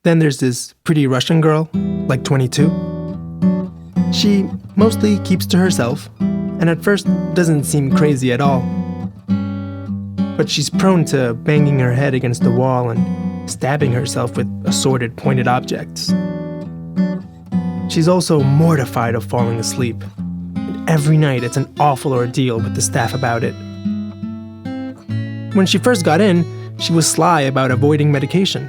Then there's this pretty Russian girl, like 22. She mostly keeps to herself, and at first doesn't seem crazy at all. But she's prone to banging her head against the wall and stabbing herself with assorted pointed objects. She's also mortified of falling asleep, and every night it's an awful ordeal with the staff about it. When she first got in, she was sly about avoiding medication,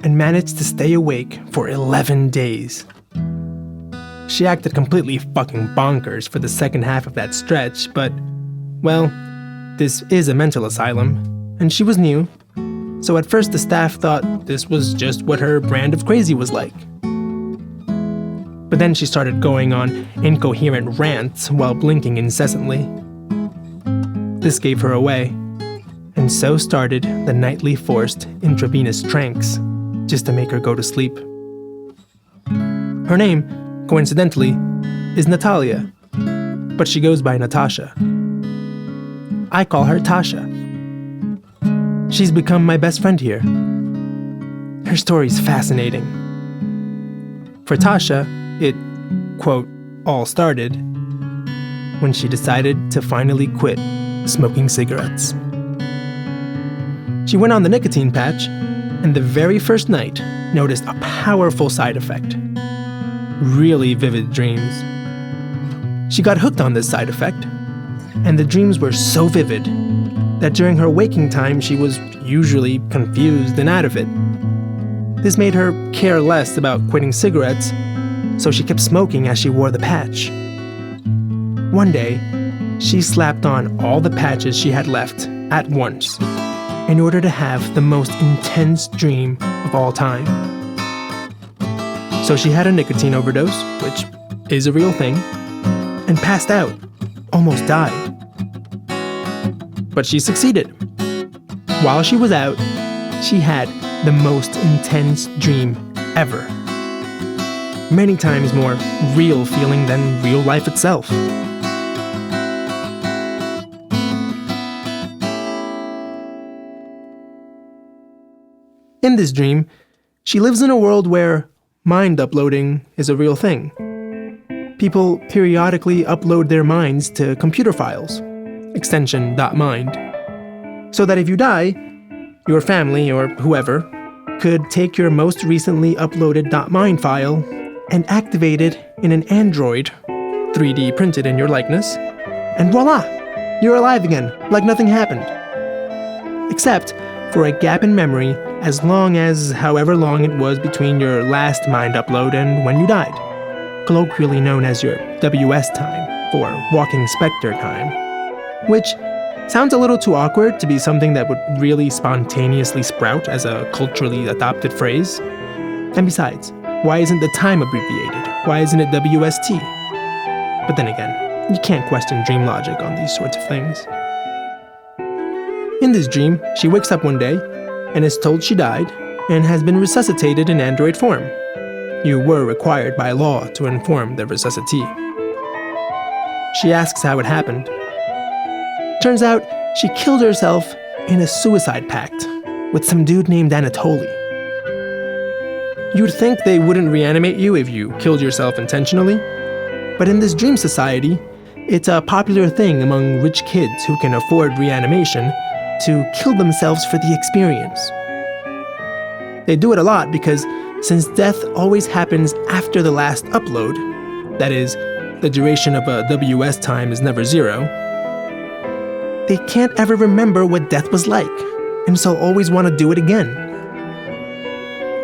and managed to stay awake for 11 days. She acted completely fucking bonkers for the second half of that stretch, but, well, this is a mental asylum, and she was new, so at first the staff thought this was just what her brand of crazy was like. But then she started going on incoherent rants while blinking incessantly. This gave her away, and so started the nightly forced intravenous tranks, just to make her go to sleep. Her name, coincidentally, is Natalia, but she goes by Natasha. I call her Tasha. She's become my best friend here. Her story's fascinating. For Tasha, it, quote, all started when she decided to finally quit smoking cigarettes. She went on the nicotine patch, and the very first night noticed a powerful side effect: really vivid dreams. She got hooked on this side effect, and the dreams were so vivid that during her waking time she was usually confused and out of it. This made her care less about quitting cigarettes, so she kept smoking as she wore the patch. One day, she slapped on all the patches she had left at once in order to have the most intense dream of all time. So she had a nicotine overdose, which is a real thing, and passed out, almost died. But she succeeded. While she was out, she had the most intense dream ever. Many times more real feeling than real life itself. In this dream, she lives in a world where mind uploading is a real thing. People periodically upload their minds to computer files, extension .mind, so that if you die, your family or whoever could take your most recently uploaded .mind file and activate it in an android, 3D printed in your likeness, and voila, you're alive again, like nothing happened. Except for a gap in memory as long as however long it was between your last mind upload and when you died, colloquially known as your WS time, or walking specter time, which sounds a little too awkward to be something that would really spontaneously sprout as a culturally adopted phrase. And besides, why isn't the time abbreviated? Why isn't it WST? But then again, you can't question dream logic on these sorts of things. In this dream, she wakes up one day and is told she died and has been resuscitated in android form. You were required by law to inform the resuscitee. She asks how it happened. Turns out she killed herself in a suicide pact with some dude named Anatoly. You'd think they wouldn't reanimate you if you killed yourself intentionally, but in this dream society, it's a popular thing among rich kids who can afford reanimation to kill themselves for the experience. They do it a lot because since death always happens after the last upload, that is, the duration of a WS time is never zero, they can't ever remember what death was like, and so always want to do it again.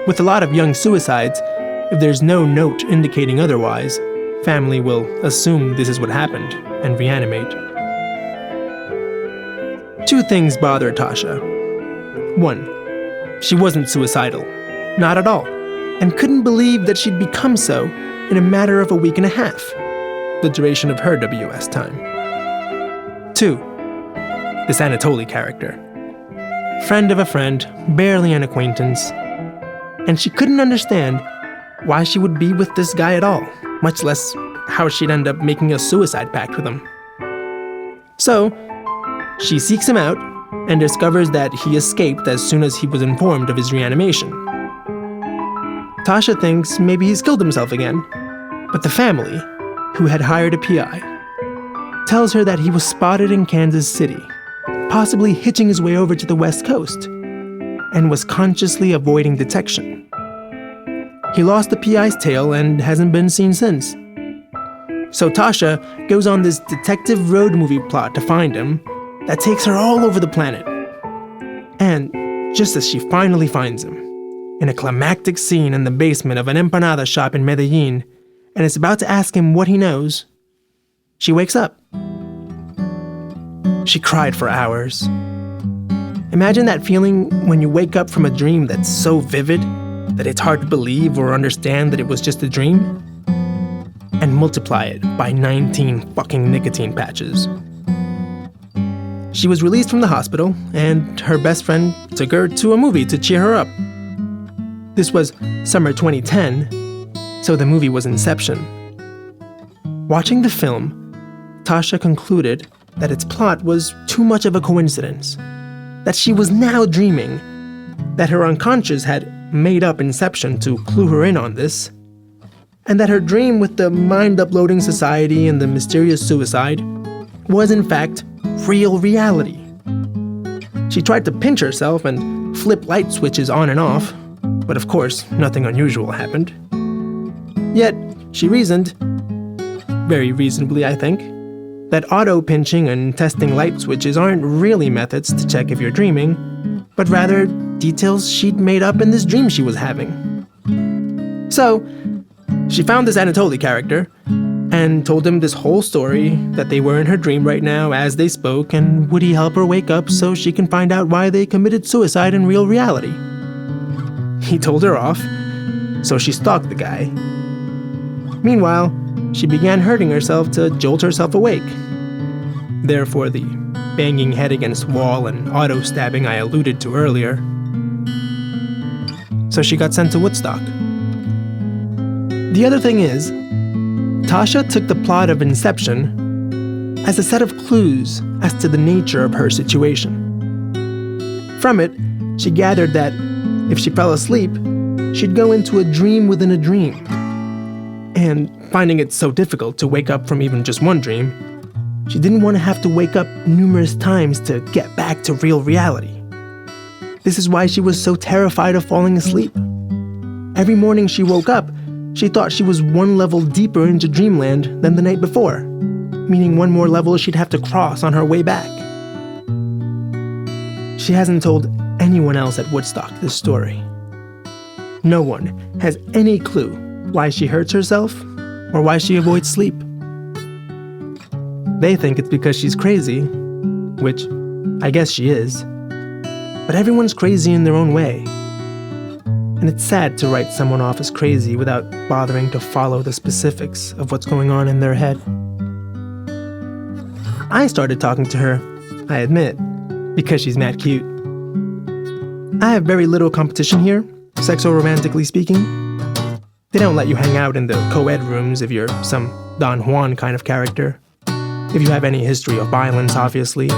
With a lot of young suicides, if there's no note indicating otherwise, family will assume this is what happened and reanimate. Two things bother Tasha. One, she wasn't suicidal. Not at all. And couldn't believe that she'd become so in a matter of a week and a half, the duration of her WS time. Two, this Anatoly character. Friend of a friend, barely an acquaintance. And she couldn't understand why she would be with this guy at all, much less how she'd end up making a suicide pact with him. So, she seeks him out and discovers that he escaped as soon as he was informed of his reanimation. Tasha thinks maybe he's killed himself again. But the family, who had hired a PI, tells her that he was spotted in Kansas City, possibly hitching his way over to the West Coast, and was consciously avoiding detection. He lost the PI's tail and hasn't been seen since. So Tasha goes on this detective road movie plot to find him that takes her all over the planet. And just as she finally finds him, in a climactic scene in the basement of an empanada shop in Medellin, and is about to ask him what he knows, she wakes up. She cried for hours. Imagine that feeling when you wake up from a dream that's so vivid that it's hard to believe or understand that it was just a dream, and multiply it by 19 fucking nicotine patches. She was released from the hospital, and her best friend took her to a movie to cheer her up. This was summer 2010, so the movie was Inception. Watching the film, Tasha concluded that its plot was too much of a coincidence, that she was now dreaming, that her unconscious had made up Inception to clue her in on this, and that her dream with the mind-uploading society and the mysterious suicide was in fact real reality. She tried to pinch herself and flip light switches on and off, but of course, nothing unusual happened. Yet, she reasoned, very reasonably I think, that auto-pinching and testing light switches aren't really methods to check if you're dreaming, but rather details she'd made up in this dream she was having. So, she found this Anatoly character and told him this whole story, that they were in her dream right now as they spoke, and would he help her wake up so she can find out why they committed suicide in real reality. He told her off, so she stalked the guy. Meanwhile, she began hurting herself to jolt herself awake. Therefore, the banging head against wall and auto-stabbing I alluded to earlier. So she got sent to Woodstock. The other thing is, Tasha took the plot of Inception as a set of clues as to the nature of her situation. From it, she gathered that if she fell asleep, she'd go into a dream within a dream. And finding it so difficult to wake up from even just one dream, she didn't want to have to wake up numerous times to get back to real reality. This is why she was so terrified of falling asleep. Every morning she woke up, she thought she was one level deeper into dreamland than the night before, meaning one more level she'd have to cross on her way back. She hasn't told anyone else at Woodstock this story. No one has any clue why she hurts herself or why she avoids sleep. They think it's because she's crazy, which I guess she is. But everyone's crazy in their own way. And it's sad to write someone off as crazy without bothering to follow the specifics of what's going on in their head. I started talking to her, I admit, because she's mad cute. I have very little competition here, sexo-romantically speaking. They don't let you hang out in the co-ed rooms if you're some Don Juan kind of character. If you have any history of violence, obviously.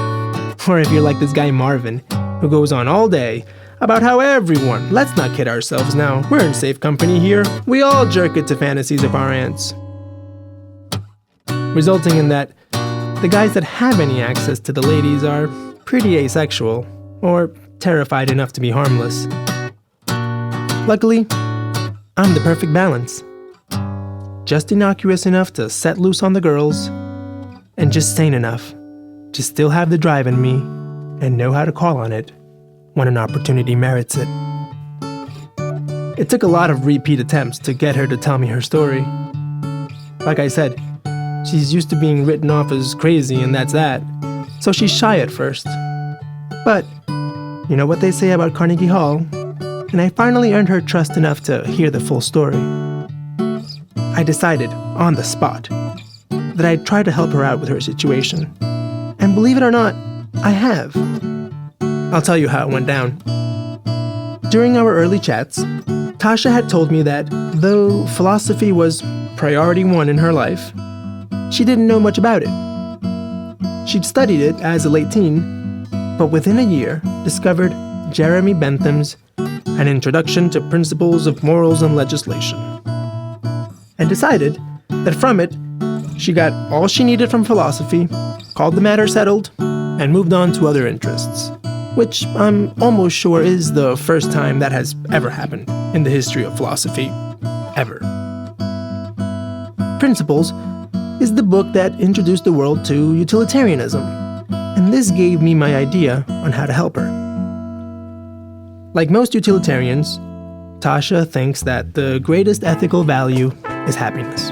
Or if you're like this guy Marvin, who goes on all day about how everyone, let's not kid ourselves now, we're in safe company here, we all jerk it to fantasies of our aunts. Resulting in that, the guys that have any access to the ladies are pretty asexual, or terrified enough to be harmless. Luckily, I'm the perfect balance. Just innocuous enough to set loose on the girls, and just sane enough to still have the drive in me and know how to call on it when an opportunity merits it. It took a lot of repeat attempts to get her to tell me her story. Like I said, she's used to being written off as crazy and that's that, so she's shy at first. But you know what they say about Carnegie Hall, and I finally earned her trust enough to hear the full story. I decided, on the spot, that I'd try to help her out with her situation. And believe it or not, I have. I'll tell you how it went down. During our early chats, Tasha had told me that though philosophy was priority one in her life, she didn't know much about it. She'd studied it as a late teen, but within a year discovered Jeremy Bentham's An Introduction to Principles of Morals and Legislation, and decided that from it, she got all she needed from philosophy, called the matter settled, and moved on to other interests, which I'm almost sure is the first time that has ever happened in the history of philosophy, ever. Principles is the book that introduced the world to utilitarianism, and this gave me my idea on how to help her. Like most utilitarians, Tasha thinks that the greatest ethical value is happiness.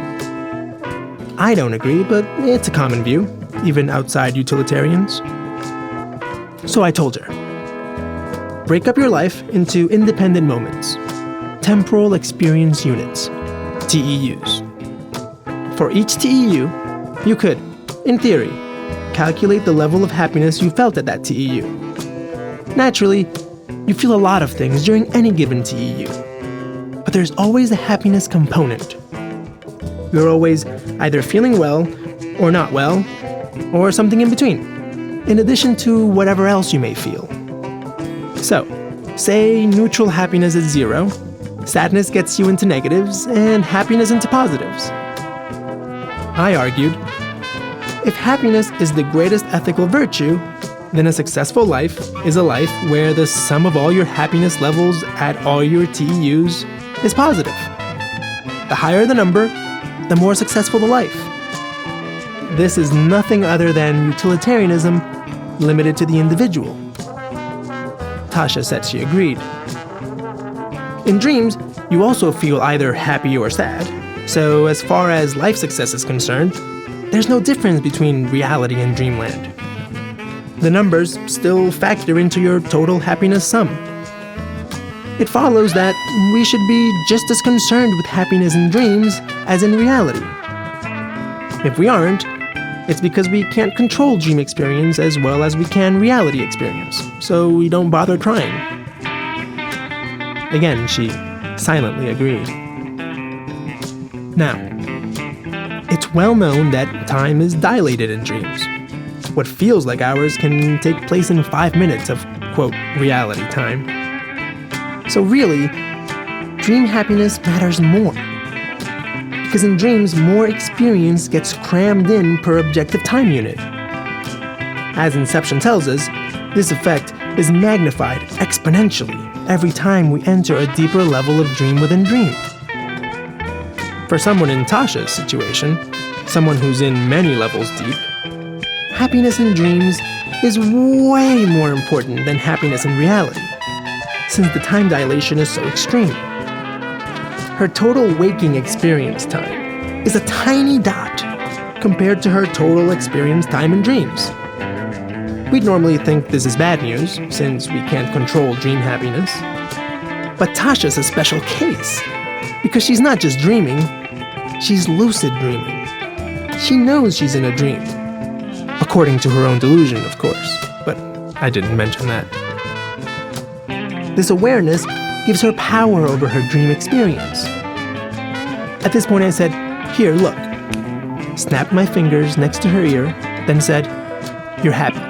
I don't agree, but it's a common view, even outside utilitarians. So I told her, break up your life into independent moments, temporal experience units, TEUs. For each TEU, you could, in theory, calculate the level of happiness you felt at that TEU. Naturally, you feel a lot of things during any given TEU, but there's always a happiness component. You're always either feeling well or not well, or something in between, in addition to whatever else you may feel. So, say neutral happiness is 0, sadness gets you into negatives, and happiness into positives. I argued, if happiness is the greatest ethical virtue, then a successful life is a life where the sum of all your happiness levels at all your TEUs is positive. The higher the number, the more successful the life. This is nothing other than utilitarianism limited to the individual. Tasha said she agreed. In dreams, you also feel either happy or sad, so as far as life success is concerned, there's no difference between reality and dreamland. The numbers still factor into your total happiness sum. It follows that we should be just as concerned with happiness in dreams as in reality. If we aren't, it's because we can't control dream experience as well as we can reality experience, so we don't bother trying. Again, she silently agreed. Now, it's well known that time is dilated in dreams. What feels like hours can take place in 5 minutes of, quote, reality time. So really, dream happiness matters more. Because in dreams, more experience gets crammed in per objective time unit. As Inception tells us, this effect is magnified exponentially every time we enter a deeper level of dream within dream. For someone in Tasha's situation, someone who's in many levels deep, happiness in dreams is way more important than happiness in reality, since the time dilation is so extreme. Her total waking experience time is a tiny dot compared to her total experience time in dreams. We'd normally think this is bad news, since we can't control dream happiness. But Tasha's a special case, because she's not just dreaming, she's lucid dreaming. She knows she's in a dream. According to her own delusion, of course, but I didn't mention that. This awareness gives her power over her dream experience. At this point I said, "Here, look." Snapped my fingers next to her ear, then said, "You're happy."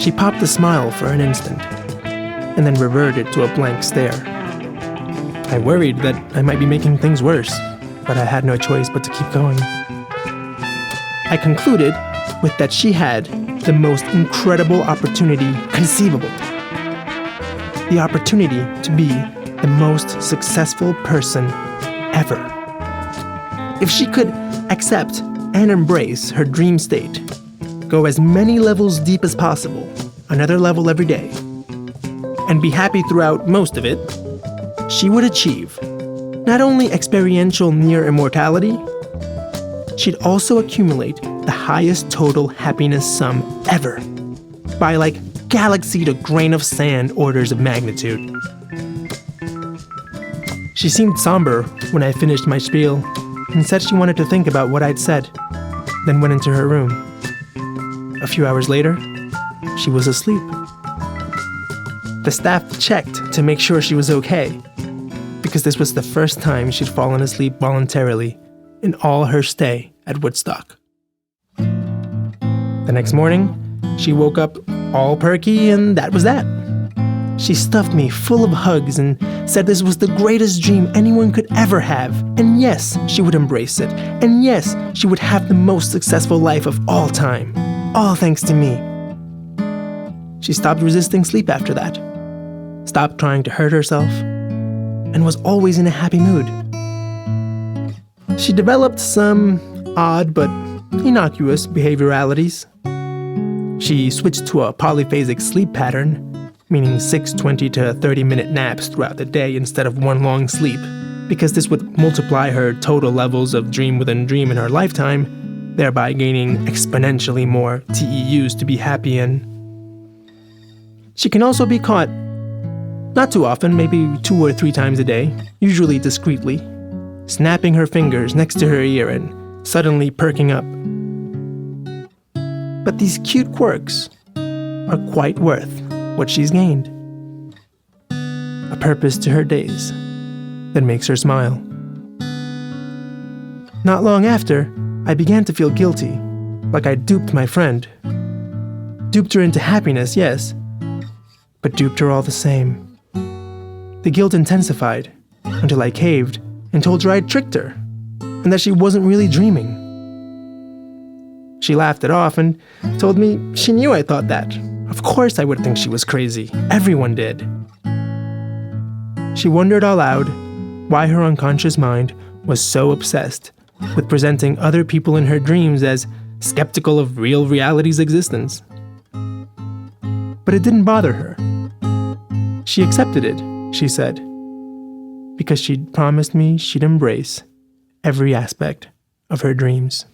She popped a smile for an instant, and then reverted to a blank stare. I worried that I might be making things worse, but I had no choice but to keep going. I concluded with that she had the most incredible opportunity conceivable. The opportunity to be the most successful person ever. If she could accept and embrace her dream state, go as many levels deep as possible, another level every day, and be happy throughout most of it, she would achieve not only experiential near immortality, she'd also accumulate the highest total happiness sum ever, by like galaxy to grain of sand orders of magnitude. She seemed somber when I finished my spiel and said she wanted to think about what I'd said, then went into her room. A few hours later, she was asleep. The staff checked to make sure she was okay, because this was the first time she'd fallen asleep voluntarily in all her stay at Woodstock. The next morning, she woke up all perky, and that was that. She stuffed me full of hugs and said this was the greatest dream anyone could ever have. And yes, she would embrace it. And yes, she would have the most successful life of all time. All thanks to me. She stopped resisting sleep after that, stopped trying to hurt herself, and was always in a happy mood. She developed some odd but innocuous behavioralities. She switched to a polyphasic sleep pattern, meaning 6 20 to 30-minute naps throughout the day instead of one long sleep, because this would multiply her total levels of dream within dream in her lifetime, thereby gaining exponentially more TEUs to be happy in. She can also be caught, not too often, maybe 2 or 3 times a day, usually discreetly, snapping her fingers next to her ear and suddenly perking up. But these cute quirks are quite worth what she's gained. A purpose to her days that makes her smile. Not long after, I began to feel guilty, like I duped my friend. Duped her into happiness, yes, but duped her all the same. The guilt intensified until I caved and told her I'd tricked her and that she wasn't really dreaming. She laughed it off and told me she knew I thought that. Of course I would think she was crazy. Everyone did. She wondered aloud why her unconscious mind was so obsessed with presenting other people in her dreams as skeptical of real reality's existence. But it didn't bother her. She accepted it, she said, because she'd promised me she'd embrace every aspect of her dreams.